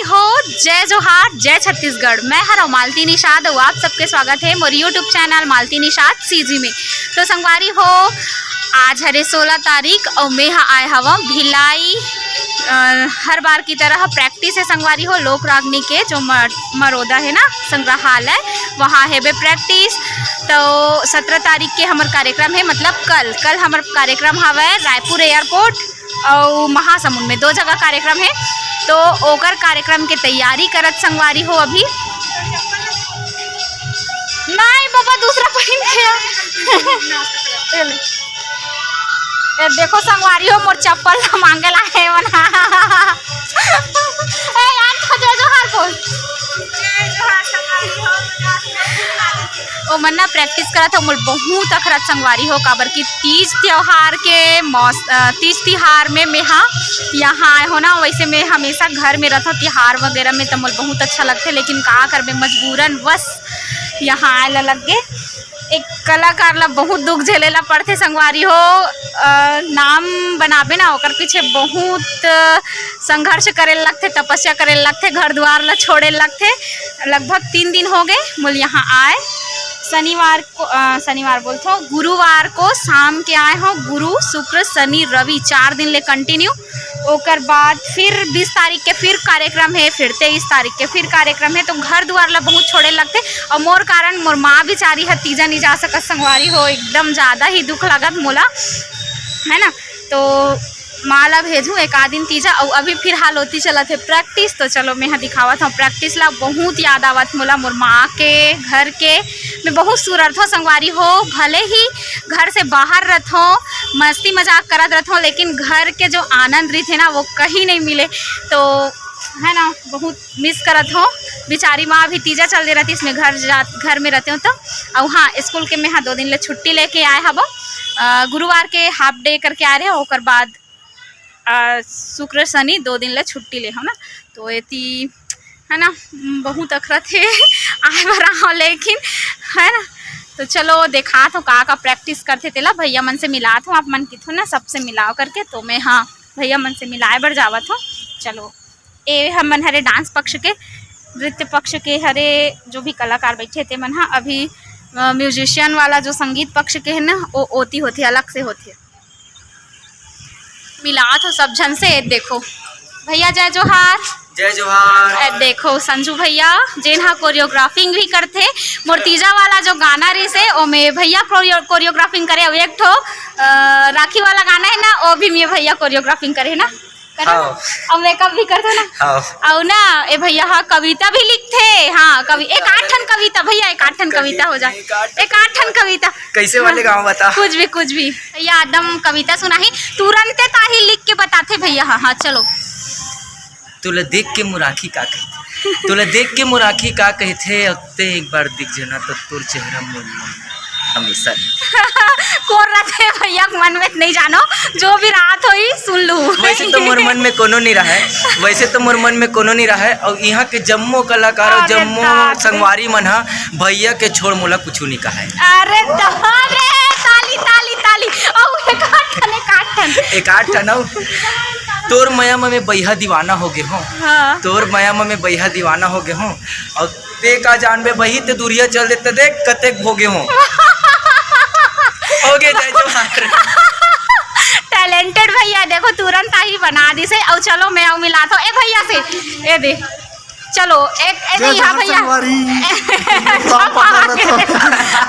हो, जय जोहार, जय छत्तीसगढ़। मैं हर मालती निषाद और आप सबके स्वागत है मोर यूट्यूब चैनल मालती निषाद सीजी में। तो संगवारी हो, आज हरे 16 तारीख और मैं आए हवा भिलाई। हर बार की तरह प्रैक्टिस है संगवारी हो, लोक रागनी के जो मरोदा है ना संग्रहालय, वहाँ है बे प्रैक्टिस। तो 17 तारीख के हमार कार्यक्रम है, मतलब कल हमार कार्यक्रम हवा रायपुर एयरपोर्ट और महासमुंद में, 2 जगह कार्यक्रम है। तो ओकर कार्यक्रम के तैयारी करत संगवारी हो। अभी नहीं बाबा दूसरा पहन के देखो संगवारी हो, मोर चप्पल मांगे ला है मना। ए यार जय जोहार बोल, जय जोहार संगवारी हो। ओ मन्ना प्रैक्टिस करत हो, मोर बहुत अखरत संगवारी हो, काबर की तीज त्योहार के तीज तिहार में मैं यहाँ आए हो ना, वैसे मैं हमेशा घर में रहता तिहार वगैरह में, तो मोर बहुत अच्छा लगता है। लेकिन का करबे मजबूरन बस यहाँ आए ला लग गए। एक कलाकार ला बहुत दुख झेलेला पड़ते संगवारी हो, नाम बनाबे ना ओकर पीछे बहुत संघर्ष करे लगते, तपस्या करे लगते, घर द्वार ला छोड़े लगते। लगभग 3 दिन हो गए मुझे यहाँ आए। शनिवार बोलते हो, गुरुवार को शाम के आए हो, गुरु शुक्र शनि रवि 4 दिन ले कंटिन्यू। ओकर बाद फिर 20 तारीख के फिर कार्यक्रम है, फिर 23 तारीख के फिर कार्यक्रम है। तो घर द्वार ला बहुत छोड़े लगते और मोर कारण मोर माँ बेचारी है तीजा नहीं जा सकत संगवारी हो, एकदम ज़्यादा ही दुख लगत मोला, है ना। तो माँ ला भेजूँ एक आध दिन तीजा, और अभी फिलहाल होती चलत है प्रैक्टिस। तो चलो मैं दिखावत हूँ प्रैक्टिस ला। बहुत याद आवत मोला मोर माँ के घर के, मैं बहुत सुरत हो संगवारी हो। भले ही घर से बाहर रहत हो, मस्ती मजाक करत रहत हो, लेकिन घर के जो आनंद रहते ना वो कहीं नहीं मिले। तो है ना, बहुत मिस करत हो। बेचारी माँ अभी तीजा चल दे रही थी, इसमें घर में रहते हो। तो और हाँ, स्कूल के मैं 2 दिन ले छुट्टी लेके आए हब। गुरुवार के हाफ डे करके आ रहे हो, ओकर बाद शुक्र शनि 2 दिन ले छुट्टी ले हो ना। तो ये है ना, बहुत अखरत है आए बरा हो, लेकिन है ना। तो चलो देखा तो का प्रैक्टिस करते तेला भैया मन से मिलात हूँ, आप मन की थो ना सबसे मिलाओ करके। तो मैं हाँ भैया मन से मिलाए बर जावत हूँ। चलो ये हम मन हरे डांस पक्ष के, नृत्य पक्ष के हरे जो भी कलाकार बैठे थे मन, हाँ अभी म्यूजिशियन वाला जो संगीत पक्ष के है ना, वो ओती होती अलग से होती है। मिलात हो सब जन से। देखो भैया जय जोहार, जय जोहार। देखो संजू भैया जेन हा कोरियोग्राफिंग भी करते। मोरतीजा वाला जो गाना रही से ओ में भैया कोरियोग्राफिंग करे, और एक ठो राखी वाला गाना है ना, वो भी मैं भैया कोरियोग्राफिंग करे है ना, और मेकअप भी करते ना। और ना ये भैया हाँ कविता भी लिखते। हाँ एक 8 ठन कविता भैया, एक 8 ठन कविता हो जाए, एक 8 ठन कविता कैसे वाले गाँव बता, कुछ भी भैया एकदम कविता सुनाही, तुरंत ताही लिख के बताते भैया। हाँ चलो। तुला देख के मुराखी का कहते, तुला देख के मुराखी का कहते, अते एक बार दिख जाना तो तुर चेहरा मोर हमेशा कौन रहते भैया मन में नहीं जानो, जो भी रात होई सुन लू। वैसे तो मोर मन में कोनो नहीं रहा है, वैसे तो मोर मन में कोनो नहीं रहा है। और यहाँ के जम्मो कलाकार और जम्मो संगवारी मन हा भैया के छोड़ मोला कुछ नहीं कहा है। अरे ताली ताली ताली, और एक 8 ठन तोर मया में बैहा दीवाना हो गए हो। हाँ। टैलेंटेड और ते का जानबे बही ते दूरिया चल देते, देख कतेक भोगे हो जय जोहार। भैया देखो तुरंत ही बना दी से। और चलो मैं आऊ मिला तो ए भैया से ए दे चलो एक यहाँ भैया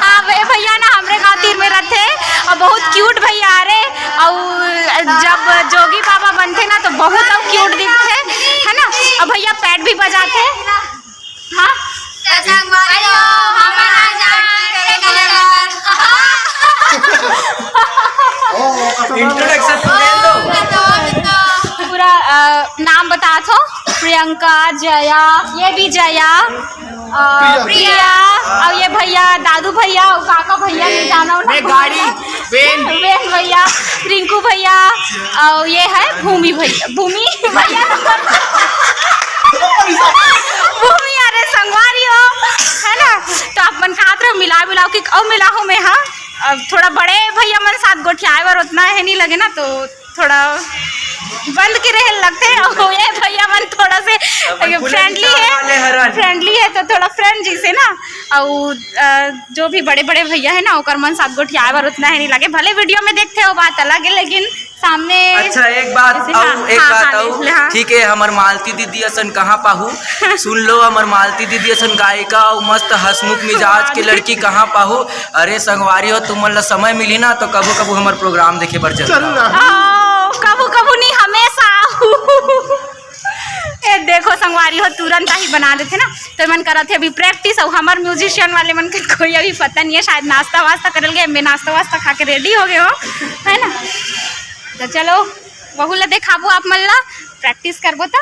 हाँ भैया ना हमारे गाँव तीर में रहते और बहुत क्यूट भैया आ रहे। और जब जोगी बाबा बनते ना तो बहुत क्यूट दिखते है ना। और भैया पैड भी बजाते। हाँ इंट्रोडक्शन पूरा नाम बता थो। प्रियंका, जया, ये भी जया, प्रिया, और ये भैया दादू भैया, और काका भैया नहीं जाना गाड़ी वेन भैया, रिंकू भैया, और ये है भूमि भैया, भूमि अरे संगवारी हो है ना। तो आप मन खात रहो मिलाओ कि और मिला हूँ मैं। हाँ अब थोड़ा बड़े भैया मन साथ गोठियाए बार उतना है नहीं लगे ना, तो थोड़ा बंद के रहे लगते हैं ये भैया मन थोड़ा से फ्रेंडली है तो थोड़ा फ्रेंड जैसे ना और जो भी बड़े बड़े भैया है ना ओकर मन साथ गोठिया बार उतना है नहीं लगे भले वीडियो में देखते हो बात अलग है लेकिन सामने अच्छा एक बात और ठीक है हमार मालती दीदी असन कहाँ पाहू सुन लो हमार मालती दीदी असन गायिका और मस्त हसमुख मिजाज के लड़की कहाँ पाहू अरे संगवारी हो तुम ला समय मिली ना तो कबू कबू हमार प्रोग्राम देखे पर चल कबू कबू नहीं हमेशा ए देखो संगवारी हो तुरंत ही बना देते ना तो मन करते अभी प्रैक्टिस और हमार म्यूजिशियन वाले मन के कोई अभी पता नहीं है शायद नाश्ता वास्ता करल गए मैं नाश्ता वास्ता खा के रेडी हो गए हो है ना तो चलो बहू ला देखाबो आप मन ला प्रैक्टिस करबो तो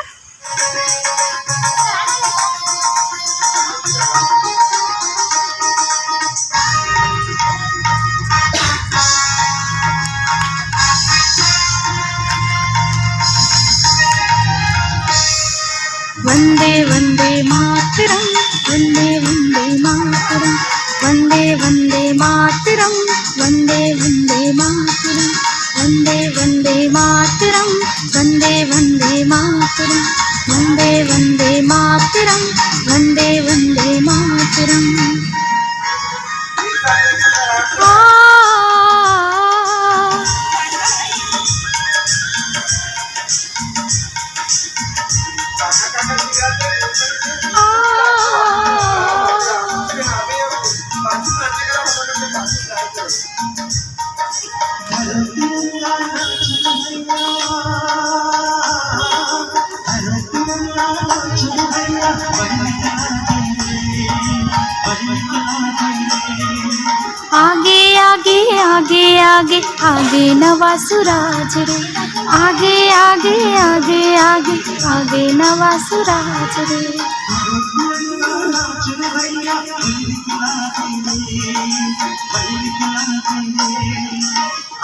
वंदे वंदे मातरम वंदे वंदे मातरम वंदे वंदे मातरम वंदे वंदे मातरम वंदे वंदे मातरम वंदे वंदे मातरम वंदे वंदे मातरम वंदे वंदे मातरम आगे आगे आगे आगे आगे नवा सुराज रे आगे आगे आगे आगे आगे नवा सुराज रे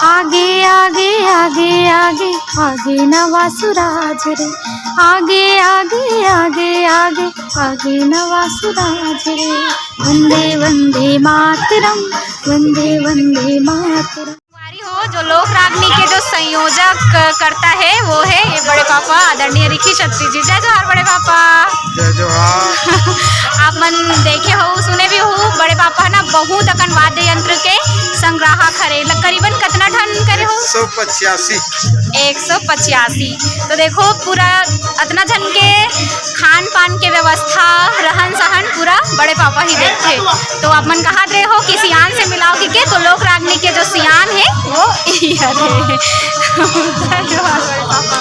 आगे आगे आगे आगे आगे नवा सुराज रे आगे आगे आगे आगे आगे नवा सुराज रे वंदे वंदे मातरम वंदे वंदे मातरम हो जो लोक रागनी के जो संयोजक करता है वो है ये बड़े पापा आदरणीय ऋषि छत्री जी। जय जोहार बड़े पापा। जय जोहार। आप मन देखे हो सुने भी हो बड़े पापा ना बहुत अकन वाद्य यंत्र के संग्राहक हरे करीबन कितना ठन करे हो 185 तो देखो पूरा अतना जन के खान पान के व्यवस्था रहन सहन पूरा बड़े पापा ही देखते। तो आप मन कहा रहे हो कि सियान से मिलाओ के तो लोक रागनी के जो सियान है वो इधर है। बड़े पापा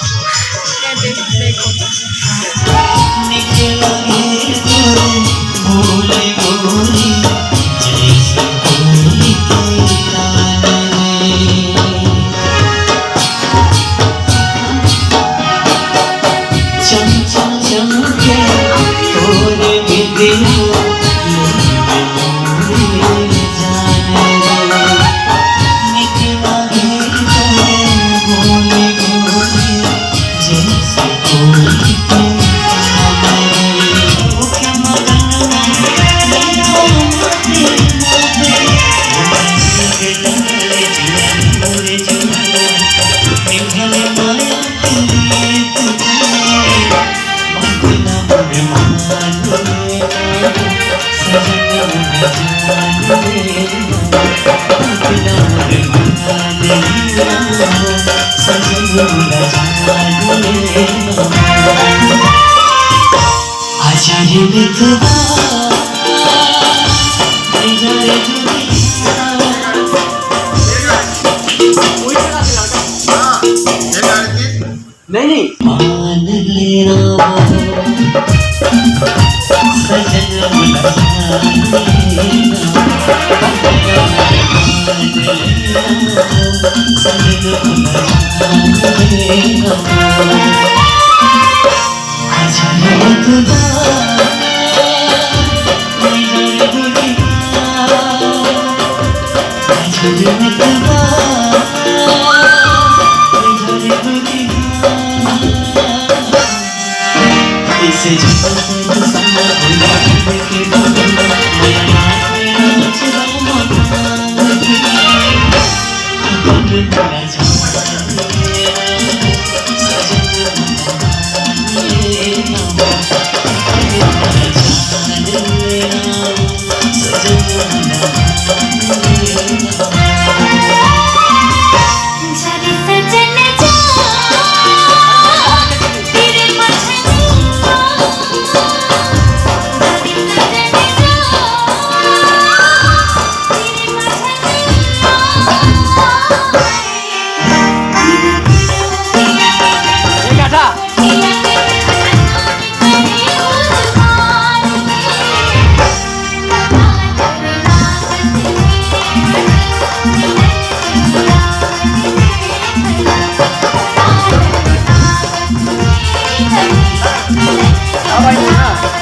देखो नहीं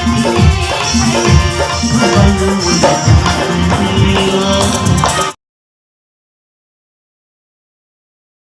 जय